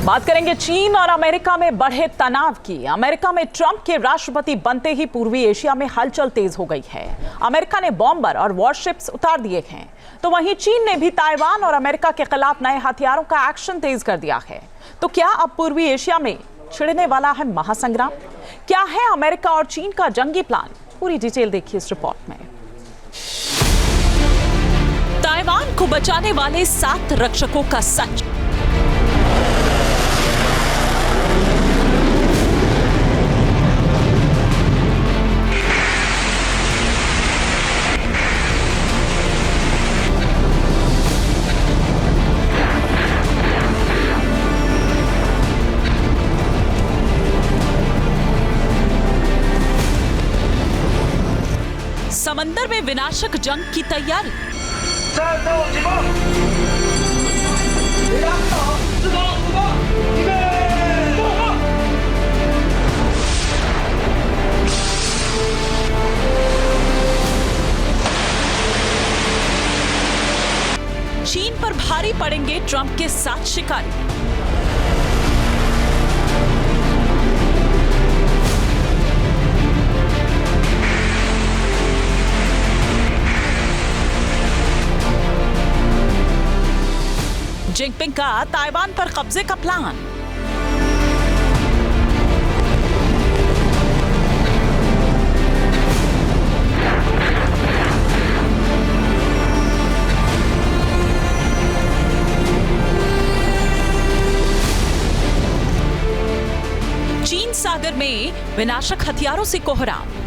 बात करेंगे चीन और अमेरिका में बढ़े तनाव की। अमेरिका में ट्रंप के राष्ट्रपति बनते ही पूर्वी एशिया में हलचल तेज हो गई है। अमेरिका ने बॉम्बर और वॉरशिप्स उतार दिए हैं, तो वहीं चीन ने भी ताइवान और अमेरिका के खिलाफ नए हथियारों का एक्शन तेज कर दिया है। तो क्या अब पूर्वी एशिया में छिड़ने वाला है महासंग्राम? क्या है अमेरिका और चीन का जंगी प्लान? पूरी डिटेल देखिए इस रिपोर्ट में। ताइवान को बचाने वाले 7 रक्षकों का सच। समंदर में विनाशक जंग की तैयारी। चीन पर भारी पड़ेंगे ट्रंप के 7 शिकारी। जिनपिंग का ताइवान पर कब्जे का प्लान। चीन सागर में विनाशक हथियारों से कोहराम।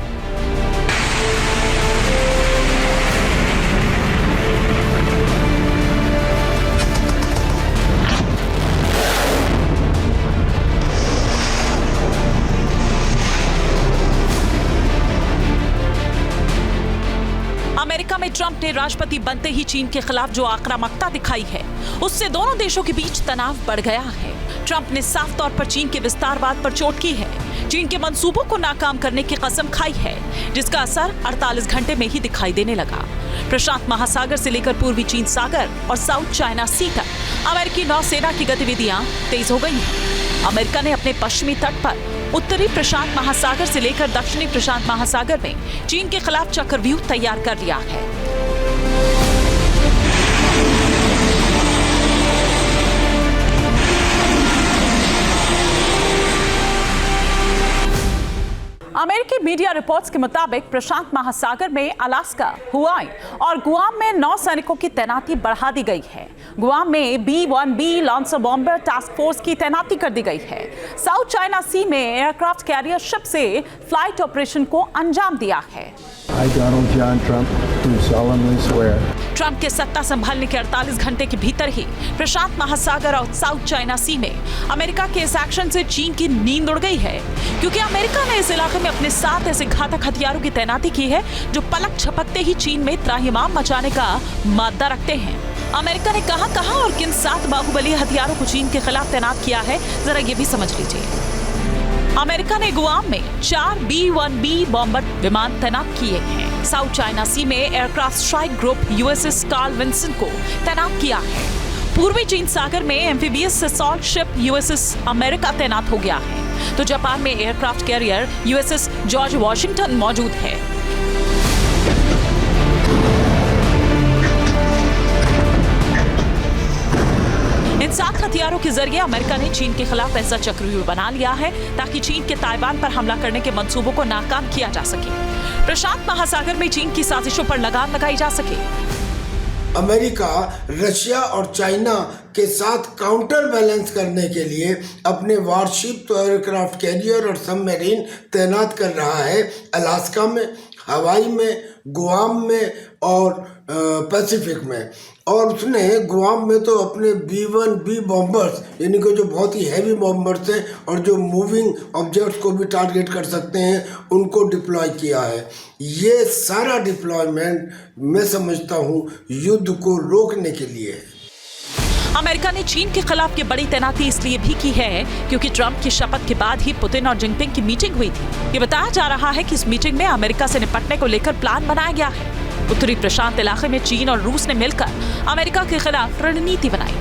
अमेरिका में ट्रंप ने राष्ट्रपति बनते ही चीन के खिलाफ जो आक्रामकता दिखाई है, उससे दोनों देशों के बीच तनाव बढ़ गया है। ट्रंप ने साफ तौर पर चीन के विस्तारवाद पर चोट की है, चीन के मंसूबों को नाकाम करने की कसम खाई है, जिसका असर 48 घंटे में ही दिखाई देने लगा। प्रशांत महासागर से लेकर पूर्वी चीन सागर और साउथ चाइना सी तक अमेरिकी नौसेना की गतिविधियां तेज हो गई हैं। अमेरिका ने अपने पश्चिमी तट पर उत्तरी प्रशांत महासागर से लेकर दक्षिणी प्रशांत महासागर में चीन के खिलाफ चक्रव्यूह तैयार कर लिया है। अमेरिकी मीडिया रिपोर्ट्स के मुताबिक प्रशांत महासागर में अलास्का, हुआई और गुआम में नौसैनिकों की तैनाती बढ़ा दी गई है। गुआम में B-1B लॉन्सर बॉम्बर टास्क फोर्स की तैनाती कर दी गई है। साउथ चाइना सी में एयरक्राफ्ट कैरियर शिप से फ्लाइट ऑपरेशन को अंजाम दिया है। I, Donald John Trump, do solemnly swear. Trump के सत्ता संभालने के 48 घंटे के भीतर ही प्रशांत महासागर और साउथ चाइना सी में अमेरिका के इस एक्शन से चीन की नींद उड़ गई है, क्योंकि अमेरिका ने इस इलाके में अपने 7 ऐसे घातक हथियारों की तैनाती की है जो पलक झपकते ही चीन में त्राहिमाम मचाने का मादा रखते हैं। अमेरिका ने कहां और किन 7 बाहुबली हथियारों को चीन के खिलाफ तैनात किया है, जरा ये भी समझ लीजिए। अमेरिका ने गुआम में 4 B-1B बॉम्बर विमान तैनात किए हैं। साउथ चाइना सी में aircraft strike group USS Carl Vinson को तैनात किया है। पूर्वी चीन सागर में amphibious assault ship USS America तैनात हो गया है। तो जापान में aircraft carrier USS George Washington मौजूद है। इन 7 हथियारों के जरिए अमेरिका ने चीन के खिलाफ ऐसा चक्रव्यूह बना लिया है ताकि चीन के ताइवान पर हमला करने के मंसूबों को नाकाम किया जा सके। प्रशांत महासागर में चीन की साजिशों पर लगाम लगाई जा सके। अमेरिका रशिया और चाइना के साथ काउंटर बैलेंस करने के लिए अपने वारशिप एयरक्राफ्ट कैरियर और सबमरीन तैनात कर रहा है अलास्का में, हवाई में, गुआम में और पैसिफिक में। और उसने गुआम में तो अपने B-1B बॉम्बर्स, यानी कि जो बहुत ही हैवी बॉम्बर्स हैं और जो मूविंग ऑब्जेक्ट्स को भी टारगेट कर सकते हैं, उनको डिप्लॉय किया है। ये सारा डिप्लॉयमेंट मैं समझता हूँ युद्ध को रोकने के लिए है। अमेरिका ने चीन के खिलाफ ये बड़ी तैनाती इसलिए भी की है क्योंकि ट्रंप की शपथ के बाद ही पुतिन और जिनपिंग की मीटिंग हुई थी। ये बताया जा रहा है कि इस मीटिंग में अमेरिका से निपटने को लेकर प्लान बनाया गया है। उत्तरी प्रशांत इलाके में चीन और रूस ने मिलकर अमेरिका के खिलाफ रणनीति बनाई।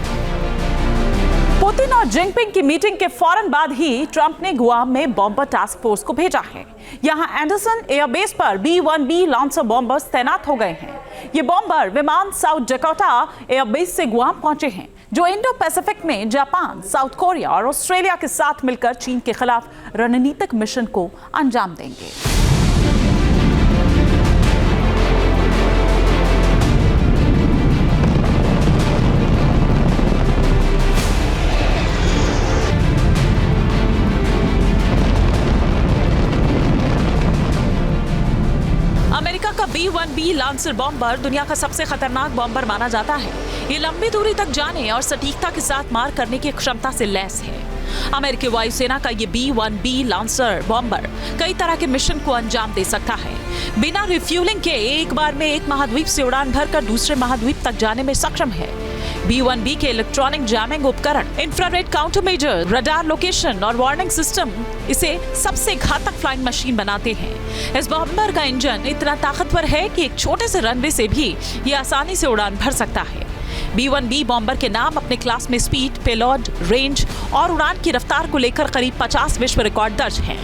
पुतिन और जिनपिंग की मीटिंग के फौरन बाद ही ट्रंप ने गुआम में बॉम्बर टास्क फोर्स को भेजा है। यहां एंडरसन एयरबेस पर B-1B लॉन्चर बॉम्बर्स तैनात हो गए हैं। ये बॉम्बर विमान साउथ डकोटा एयरबेस से गुआम पहुंचे हैं, जो इंडो पैसिफिक में जापान, साउथ कोरिया और ऑस्ट्रेलिया के साथ मिलकर चीन के खिलाफ रणनीतिक मिशन को अंजाम देंगे। अमेरिका का B-1B लॉन्चर बॉम्बर दुनिया का सबसे खतरनाक बॉम्बर माना जाता है। ये लंबी दूरी तक जाने और सटीकता के साथ मार करने की क्षमता से लैस है। अमेरिकी वायुसेना का ये B-1B लॉन्चर बॉम्बर कई तरह के मिशन को अंजाम दे सकता है। बिना रिफ्यूलिंग के एक बार में एक महाद्वीप से उड़ान भरकर दूसरे महाद्वीप तक जाने में सक्षम है। B-1B के इलेक्ट्रॉनिक जैमिंग उपकरण, infrared counter measure, radar location और वार्निंग सिस्टम इसे सबसे घातक फ्लाइंग मशीन बनाते हैं। इस बॉम्बर का इंजन इतना ताकतवर है कि एक छोटे से रनवे से भी ये आसानी से उड़ान भर सकता है। B-1B बॉम्बर के नाम अपने क्लास में स्पीड, पेलोड, रेंज और उड़ान की रफ्तार को लेकर करीब 50 विश्व रिकॉर्ड दर्ज हैं।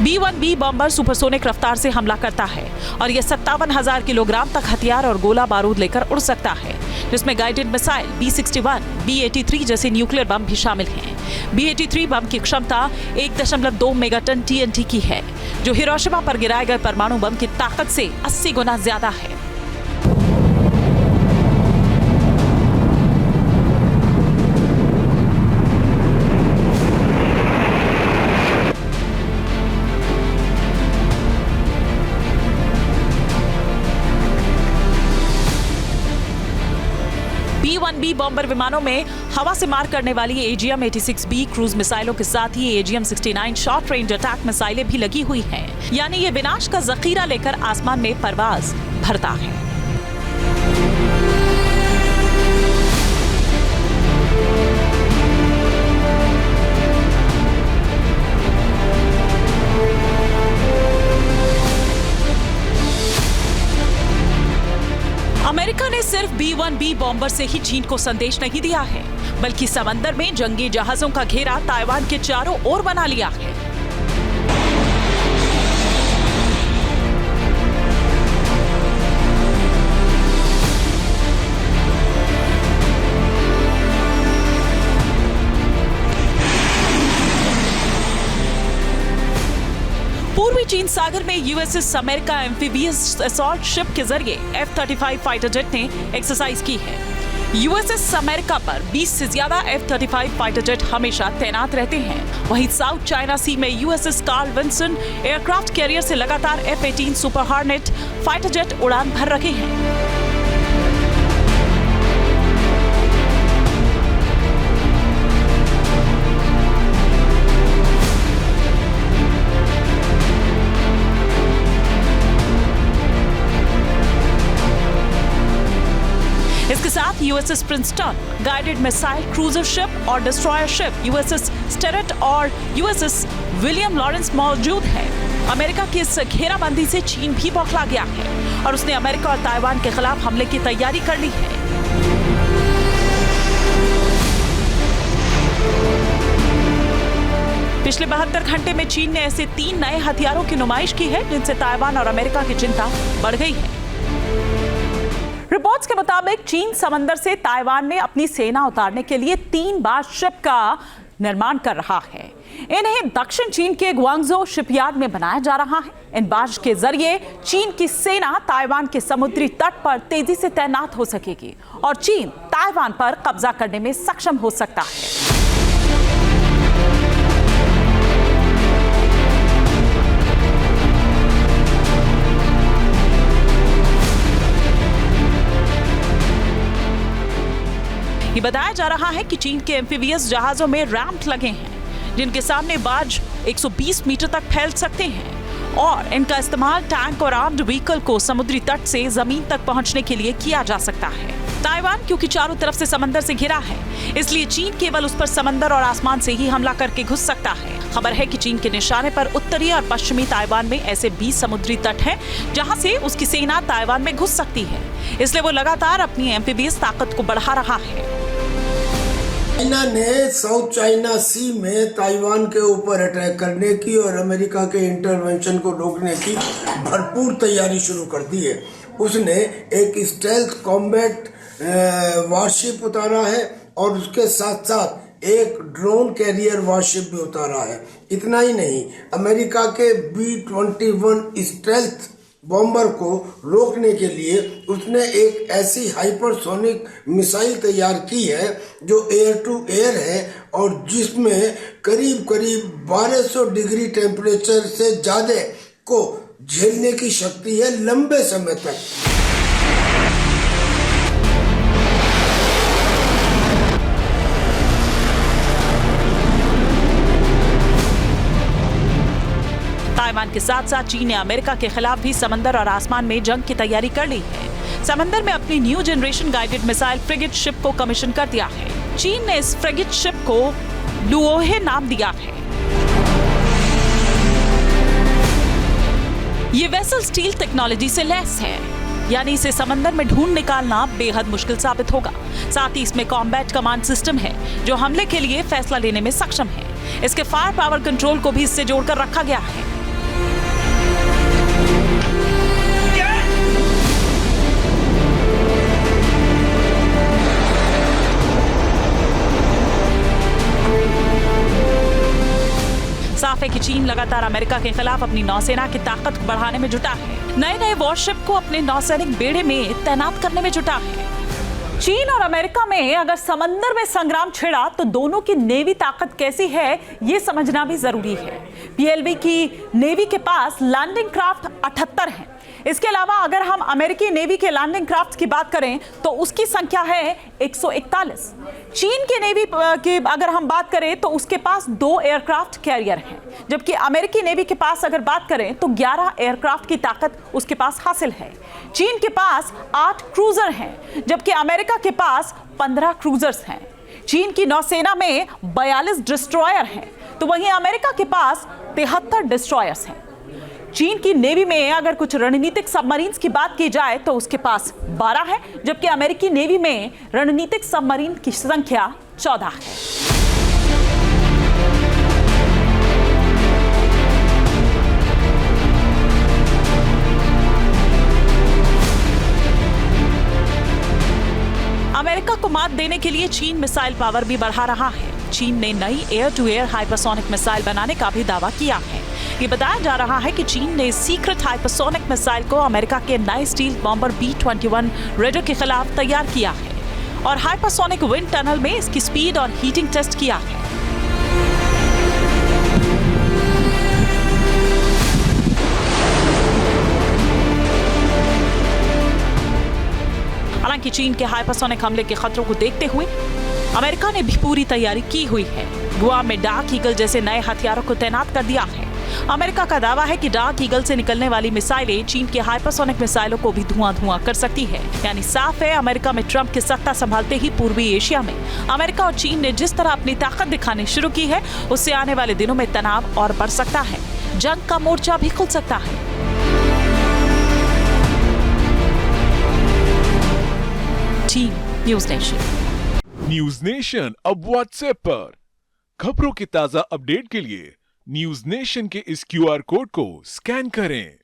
B-1B बॉम्बर सुपरसोनिक रफ्तार से हमला करता है और यह 57,000 किलोग्राम तक हथियार और गोला बारूद लेकर उड़ सकता है, जिसमें गाइडेड मिसाइल B-61, B-83 जैसे न्यूक्लियर बम भी शामिल हैं। B-83 बम की क्षमता 1.2 मेगाटन TNT की है, जो हिरोशिमा पर गिराए गए परमाणु बम की ताकत से 80 गुना ज्यादा है। B-1B बॉम्बर विमानों में हवा से मार करने वाली AGM-86B क्रूज मिसाइलों के साथ ही AGM-69 शॉर्ट रेंज अटैक मिसाइलें भी लगी हुई हैं, यानी ये विनाश का जखीरा लेकर आसमान में परवाज भरता है। अमेरिका ने सिर्फ B-1B बॉम्बर से ही चीन को संदेश नहीं दिया है, बल्कि समंदर में जंगी जहाजों का घेरा ताइवान के चारों ओर बना लिया है। पूर्वी चीन सागर में USS America amphibious assault ship के जरिए F-35 फाइटर जेट ने एक्सरसाइज की है। USS अमेरिका पर 20 से ज्यादा F-35 फाइटर जेट हमेशा तैनात रहते हैं। वहीं साउथ चाइना सी में USS Carl Vinson aircraft carrier से लगातार F-18 super hornet fighter jet उड़ान भर रहे हैं। इसके साथ USS Princeton, guided missile cruiser ship और डिस्ट्रॉयर शिप USS स्टेरेट और USS विलियम लॉरेंस मौजूद है। अमेरिका की इस घेराबंदी से चीन भी बौखला गया है और उसने अमेरिका और ताइवान के खिलाफ हमले की तैयारी कर ली है। पिछले 72 घंटे में चीन ने ऐसे 3 नए हथियारों की नुमाइश की है, जिनसे ताइवान और अमेरिका की चिंता बढ़ गई है। रिपोर्ट्स के मुताबिक चीन समंदर से ताइवान में अपनी सेना उतारने के लिए 3 बार शिप का निर्माण कर रहा है। इन्हें दक्षिण चीन के ग्वांगझो शिपयार्ड में बनाया जा रहा है। इन बार्ज के जरिए चीन की सेना ताइवान के समुद्री तट पर तेजी से तैनात हो सकेगी और चीन ताइवान पर कब्जा करने में सक्षम हो सकता है। ये बताया जा रहा है कि चीन के एम्फीबियस जहाजों में रैम्प लगे हैं, जिनके सामने बार्ज 120 मीटर तक फैल सकते हैं और इनका इस्तेमाल टैंक और आर्म्ड व्हीकल को समुद्री तट से जमीन तक पहुंचने के लिए किया जा सकता है। ताइवान क्योंकि चारों तरफ से समंदर से घिरा है, इसलिए चीन केवल उस पर समंदर और आसमान से ही हमला करके घुस सकता है। खबर है कि चीन के निशाने पर उत्तरी और पश्चिमी ताइवान में ऐसे 20 समुद्री तट हैं, जहां से उसकी सेना ताइवान में घुस सकती है। इसलिए वो लगातार अपनी एम्फीबियस ताकत को बढ़ा रहा है। चाइना ने साउथ चाइना सी में ताइवान के ऊपर अटैक करने की और अमेरिका के इंटरवेंशन को रोकने की भरपूर तैयारी शुरू कर दी है। उसने एक स्टेल्थ कॉम्बैट वारशिप उतारा है और उसके साथ साथ एक ड्रोन कैरियर वारशिप भी उतारा है। इतना ही नहीं, अमेरिका के B-21 स्टेल्थ बॉम्बर को रोकने के लिए उसने एक ऐसी हाइपरसोनिक मिसाइल तैयार की है जो एयर टू एयर है और जिसमें करीब करीब 1200 डिग्री टेम्परेचर से ज़्यादा को झेलने की शक्ति है लंबे समय तक। ताइवान के साथ साथ चीन ने अमेरिका के खिलाफ भी समंदर और आसमान में जंग की तैयारी कर ली है। समंदर में अपनी new generation guided missile frigate ship को कमीशन कर दिया है। चीन ने इस फ्रिगेट शिप को लुओहे नाम दिया है। ये वेसल स्टील टेक्नोलॉजी से लैस है, यानी इसे समंदर में ढूंढ निकालना बेहद मुश्किल साबित होगा। साथ ही इसमें कॉम्बैट कमांड सिस्टम है जो हमले के लिए फैसला लेने में सक्षम है। इसके फायर पावर कंट्रोल को भी इससे जोड़कर रखा गया है। साफ है कि चीन लगातार अमेरिका के खिलाफ अपनी नौसेना की ताकत बढ़ाने में जुटा है। नए नए वॉरशिप को अपने नौसैनिक बेड़े में तैनात करने में जुटा है। चीन और अमेरिका में अगर समंदर में संग्राम छिड़ा तो दोनों की नेवी ताकत कैसी है ये समझना भी जरूरी है। PLV की नेवी के पास लैंडिंग क्राफ्ट 78 हैं। इसके अलावा अगर हम अमेरिकी नेवी के लैंडिंग क्राफ्ट की बात करें तो उसकी संख्या है 141। चीन के नेवी की अगर हम बात करें तो उसके पास 2 एयरक्राफ्ट कैरियर हैं, जबकि अमेरिकी नेवी के पास अगर बात करें तो 11 एयरक्राफ्ट की ताकत उसके पास हासिल है। चीन के पास 8 क्रूजर हैं, जबकि अमेरिका के पास 15 क्रूजर्स हैं। चीन की नौसेना में 42 डिस्ट्रॉयर हैं, तो वहीं अमेरिका के पास 73 डिस्ट्रॉयर्स हैं। चीन की नेवी में अगर कुछ रणनीतिक सबमरीन्स की बात की जाए तो उसके पास 12 है, जबकि अमेरिकी नेवी में रणनीतिक सबमरीन की संख्या 14 है। अमेरिका को मात देने के लिए चीन मिसाइल पावर भी बढ़ा रहा है। चीन ने नई air to air hypersonic missile बनाने का भी दावा किया है। ये बताया जा रहा है कि चीन ने सीक्रेट हाइपरसोनिक मिसाइल को अमेरिका के नए स्टील बॉम्बर B-21 रेडर के खिलाफ तैयार किया है और हाइपरसोनिक विंड टनल में इसकी स्पीड और हीटिंग टेस्ट किया है। हालांकि चीन के हाइपरसोनिक हमले के खतरों को देखते हुए अमेरिका ने भी पूरी तैयारी की हुई है। गुआम में डार्क ईगल जैसे नए हथियारों को तैनात कर दिया है। अमेरिका का दावा है कि डार्क ईगल से निकलने वाली मिसाइलें चीन के हाइपरसोनिक मिसाइलों को भी धुआं कर सकती है। यानी साफ है, अमेरिका में ट्रंप की सत्ता संभालते ही पूर्वी एशिया में अमेरिका और चीन ने जिस तरह अपनी ताकत दिखानी शुरू की है, उससे आने वाले दिनों में तनाव और बढ़ सकता है। जंग का मोर्चा भी खुल सकता है। Team news nation. News nation अब व्हाट्सएप पर खबरों की ताजा अपडेट के लिए न्यूज नेशन के इस QR कोड को स्कैन करें।